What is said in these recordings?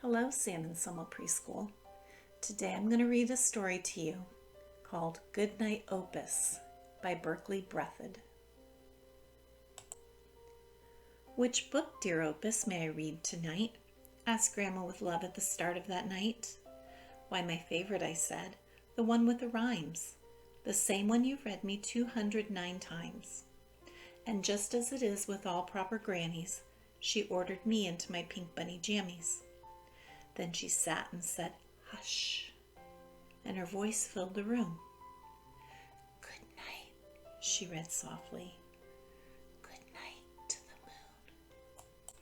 Hello, Sam and Summer Preschool. Today I'm going to read a story to you called Goodnight Opus by Berkeley Breathed. Which book, dear Opus, may I read tonight? Asked Grandma with love at the start of that night. Why, my favorite, I said, the one with the rhymes, the same one you've read me 209 times. And just as it is with all proper grannies, she ordered me into my pink bunny jammies. Then she sat and said, "Hush," and her voice filled the room. "Good night," she read softly. "Good night to the moon.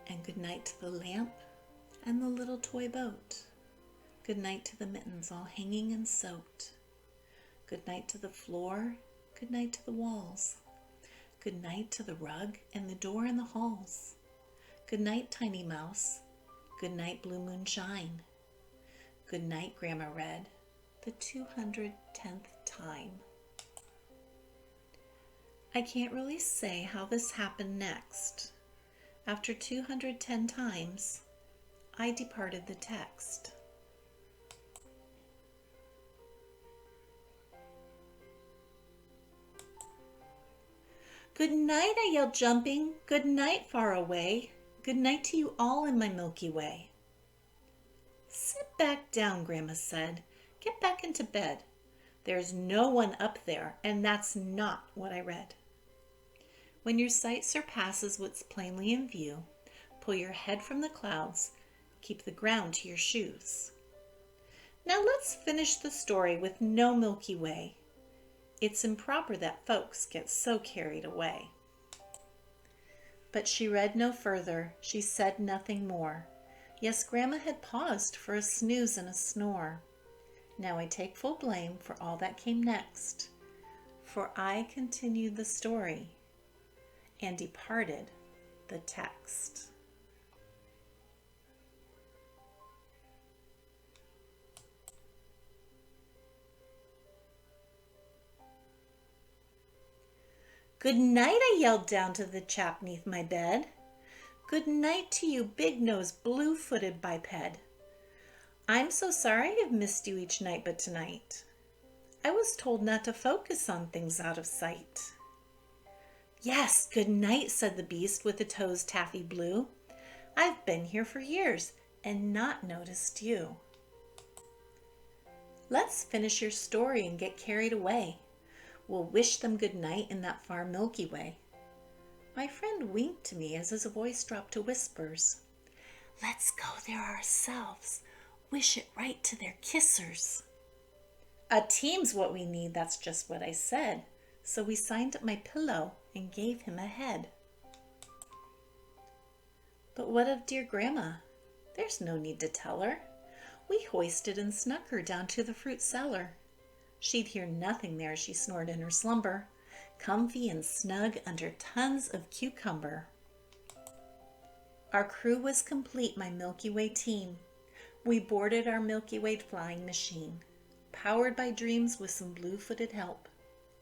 And good night to the lamp and the little toy boat. Good night to the mittens all hanging and soaked. Good night to the floor. Good night to the walls. Good night to the rug and the door in the halls. Good night, tiny mouse. Good night, blue moonshine. Good night, Grandma read, the 210th time. I can't really say how this happened next. After 210 times, I departed the text. Good night, I yelled, jumping. Good night, far away. Good night to you all in my Milky Way. Sit back down, Grandma said. Get back into bed. There's no one up there, and that's not what I read. When your sight surpasses what's plainly in view, pull your head from the clouds, keep the ground to your shoes. Now let's finish the story with no Milky Way. It's improper that folks get so carried away. But she read no further, she said nothing more. Yes, Grandma had paused for a snooze and a snore. Now I take full blame for all that came next, for I continued the story and departed the text. Good night, I yelled down to the chap 'neath my bed. Good night to you, big-nosed, blue-footed biped. I'm so sorry I've missed you each night but tonight. I was told not to focus on things out of sight. Yes, good night, said the beast with the toes taffy blue. I've been here for years and not noticed you. Let's finish your story and get carried away. We'll wish them good night in that far Milky Way. My friend winked to me as his voice dropped to whispers. Let's go there ourselves. Wish it right to their kissers. A team's what we need, that's just what I said. So we signed up my pillow and gave him a head. But what of dear Grandma? There's no need to tell her. We hoisted and snuck her down to the fruit cellar. She'd hear nothing there, she snored in her slumber, comfy and snug under tons of cucumber. Our crew was complete, my Milky Way team. We boarded our Milky Way flying machine, powered by dreams with some blue-footed help.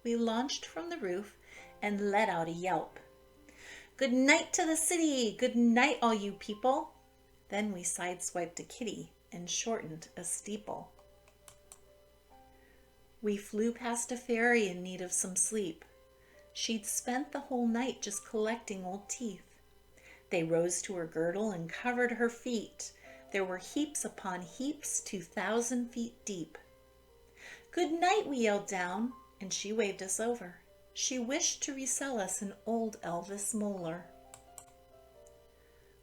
We launched from the roof and let out a yelp. Good night to the city, good night all you people. Then we sideswiped a kitty and shortened a steeple. We flew past a fairy in need of some sleep. She'd spent the whole night just collecting old teeth. They rose to her girdle and covered her feet. There were heaps upon heaps 2,000 feet deep. Good night, we yelled down, and she waved us over. She wished to resell us an old Elvis molar.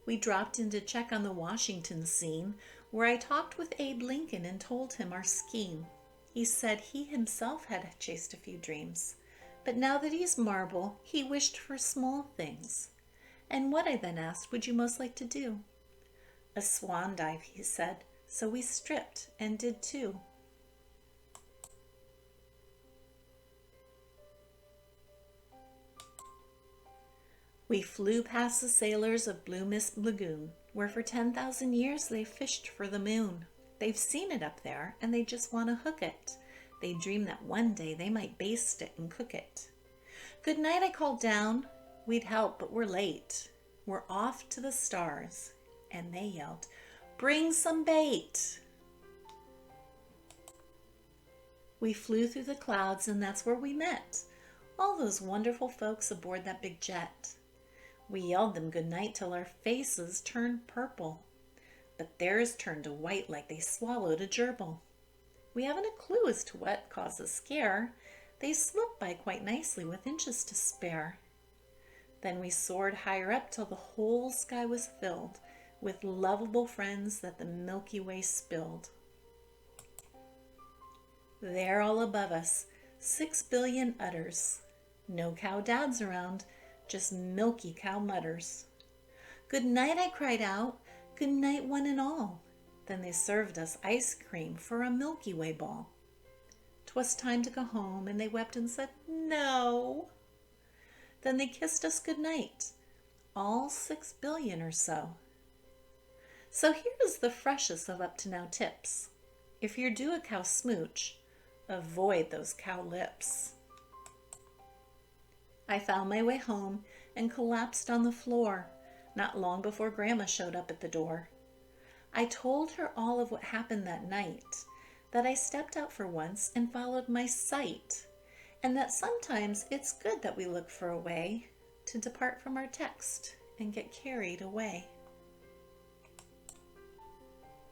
We dropped in to check on the Washington scene, where I talked with Abe Lincoln and told him our scheme. He said he himself had chased a few dreams, but now that he's marble, he wished for small things. And what, I then asked, would you most like to do? A swan dive, he said, so we stripped and did too. We flew past the sailors of Blue Mist Lagoon, where for 10,000 years they fished for the moon. They've seen it up there, and they just want to hook it. They dream that one day they might baste it and cook it. Good night, I called down. We'd help, but we're late. We're off to the stars, and they yelled, "Bring some bait!" We flew through the clouds, and that's where we met all those wonderful folks aboard that big jet. We yelled them good night till our faces turned purple, but theirs turned to white like they swallowed a gerbil. We haven't a clue as to what caused the scare. They slipped by quite nicely with inches to spare. Then we soared higher up till the whole sky was filled with lovable friends that the Milky Way spilled. There all above us, 6 billion udders. No cow dads around, just milky cow mutters. "Good night," I cried out, "good night one and all." Then they served us ice cream for a Milky Way ball. 'Twas time to go home, and they wept and said, "No." Then they kissed us good night, all 6 billion or so. So here's the freshest of up to now tips. If you're due a cow smooch, avoid those cow lips. I found my way home and collapsed on the floor, not long before Grandma showed up at the door. I told her all of what happened that night, that I stepped out for once and followed my sight, and that sometimes it's good that we look for a way to depart from our text and get carried away.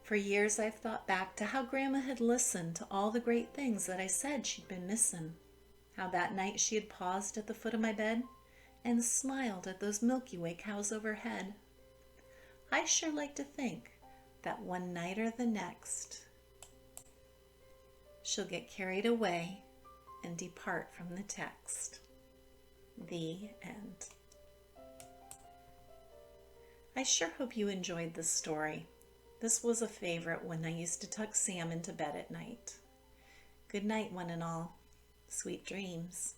For years I've thought back to how Grandma had listened to all the great things that I said she'd been missing. How that night she had paused at the foot of my bed and smiled at those Milky Way cows overhead. I sure like to think that one night or the next, she'll get carried away and depart from the text. The end. I sure hope you enjoyed this story. This was a favorite when I used to tuck Sam into bed at night. Good night, one and all. Sweet dreams.